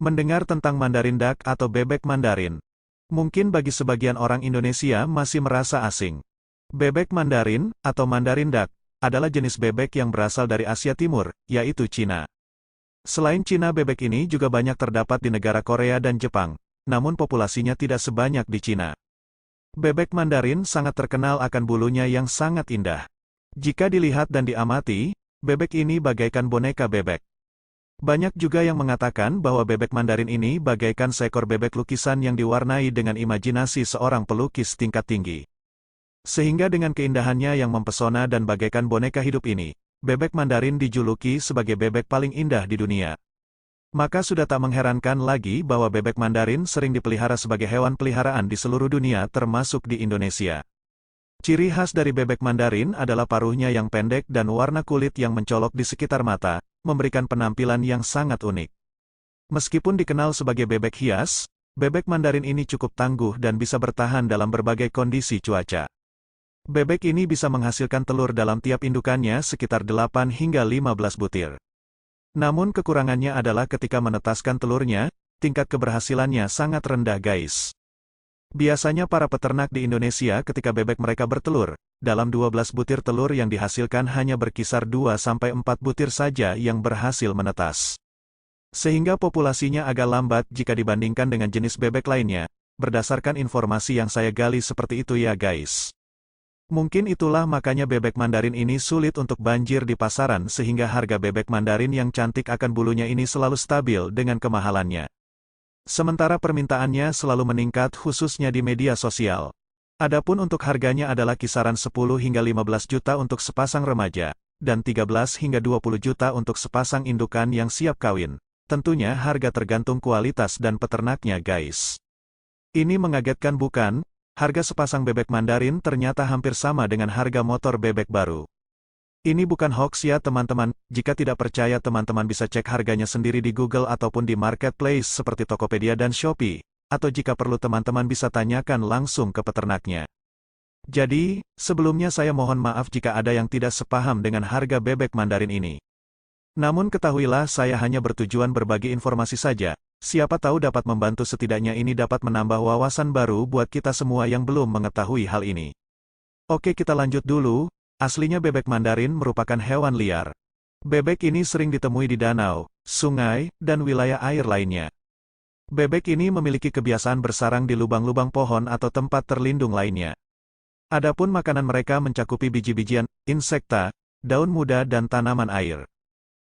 Mendengar tentang Mandarin Duck atau bebek Mandarin, mungkin bagi sebagian orang Indonesia masih merasa asing. Bebek Mandarin, atau Mandarin Duck, adalah jenis bebek yang berasal dari Asia Timur, yaitu Cina. Selain Cina, bebek ini juga banyak terdapat di negara Korea dan Jepang, namun populasinya tidak sebanyak di Cina. Bebek Mandarin sangat terkenal akan bulunya yang sangat indah. Jika dilihat dan diamati, bebek ini bagaikan boneka bebek. Banyak juga yang mengatakan bahwa bebek Mandarin ini bagaikan seekor bebek lukisan yang diwarnai dengan imajinasi seorang pelukis tingkat tinggi. Sehingga dengan keindahannya yang mempesona dan bagaikan boneka hidup ini, bebek Mandarin dijuluki sebagai bebek paling indah di dunia. Maka sudah tak mengherankan lagi bahwa bebek Mandarin sering dipelihara sebagai hewan peliharaan di seluruh dunia termasuk di Indonesia. Ciri khas dari bebek Mandarin adalah paruhnya yang pendek dan warna kulit yang mencolok di sekitar mata, memberikan penampilan yang sangat unik. Meskipun dikenal sebagai bebek hias, bebek Mandarin ini cukup tangguh dan bisa bertahan dalam berbagai kondisi cuaca. Bebek ini bisa menghasilkan telur dalam tiap indukannya sekitar 8 hingga 15 butir. Namun kekurangannya adalah ketika menetaskan telurnya, tingkat keberhasilannya sangat rendah guys. Biasanya para peternak di Indonesia ketika bebek mereka bertelur, dalam 12 butir telur yang dihasilkan hanya berkisar 2-4 butir saja yang berhasil menetas. Sehingga populasinya agak lambat jika dibandingkan dengan jenis bebek lainnya, berdasarkan informasi yang saya gali seperti itu ya guys. Mungkin itulah makanya bebek Mandarin ini sulit untuk banjir di pasaran sehingga harga bebek Mandarin yang cantik akan bulunya ini selalu stabil dengan kemahalannya. Sementara permintaannya selalu meningkat khususnya di media sosial. Adapun untuk harganya adalah kisaran 10 hingga 15 juta untuk sepasang remaja, dan 13 hingga 20 juta untuk sepasang indukan yang siap kawin. Tentunya harga tergantung kualitas dan peternaknya guys. Ini mengagetkan bukan? Harga sepasang bebek Mandarin ternyata hampir sama dengan harga motor bebek baru. Ini bukan hoax ya teman-teman, jika tidak percaya teman-teman bisa cek harganya sendiri di Google ataupun di marketplace seperti Tokopedia dan Shopee, atau jika perlu teman-teman bisa tanyakan langsung ke peternaknya. Jadi, sebelumnya saya mohon maaf jika ada yang tidak sepaham dengan harga bebek Mandarin ini. Namun ketahuilah saya hanya bertujuan berbagi informasi saja, siapa tahu dapat membantu setidaknya ini dapat menambah wawasan baru buat kita semua yang belum mengetahui hal ini. Oke kita lanjut dulu. Aslinya bebek Mandarin merupakan hewan liar. Bebek ini sering ditemui di danau, sungai, dan wilayah air lainnya. Bebek ini memiliki kebiasaan bersarang di lubang-lubang pohon atau tempat terlindung lainnya. Adapun makanan mereka mencakupi biji-bijian, insekta, daun muda dan tanaman air.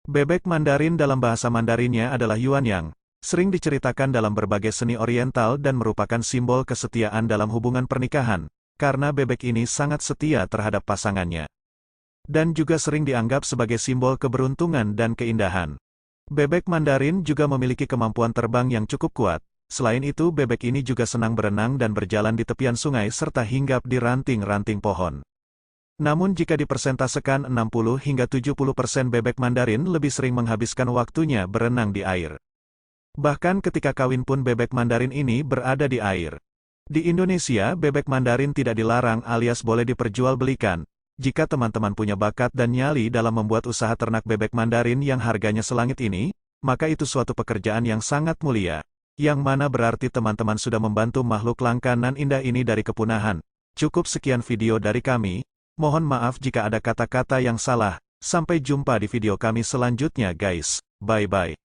Bebek Mandarin dalam bahasa Mandarinnya adalah Yuanyang, sering diceritakan dalam berbagai seni oriental dan merupakan simbol kesetiaan dalam hubungan pernikahan. Karena bebek ini sangat setia terhadap pasangannya. Dan juga sering dianggap sebagai simbol keberuntungan dan keindahan. Bebek Mandarin juga memiliki kemampuan terbang yang cukup kuat. Selain itu bebek ini juga senang berenang dan berjalan di tepian sungai serta hinggap di ranting-ranting pohon. Namun jika dipersentasekan 60 hingga 70% bebek Mandarin lebih sering menghabiskan waktunya berenang di air. Bahkan ketika kawin pun bebek Mandarin ini berada di air. Di Indonesia, bebek Mandarin tidak dilarang alias boleh diperjualbelikan. Jika teman-teman punya bakat dan nyali dalam membuat usaha ternak bebek Mandarin yang harganya selangit ini, maka itu suatu pekerjaan yang sangat mulia. Yang mana berarti teman-teman sudah membantu makhluk langka nan indah ini dari kepunahan. Cukup sekian video dari kami. Mohon maaf jika ada kata-kata yang salah. Sampai jumpa di video kami selanjutnya guys. Bye-bye.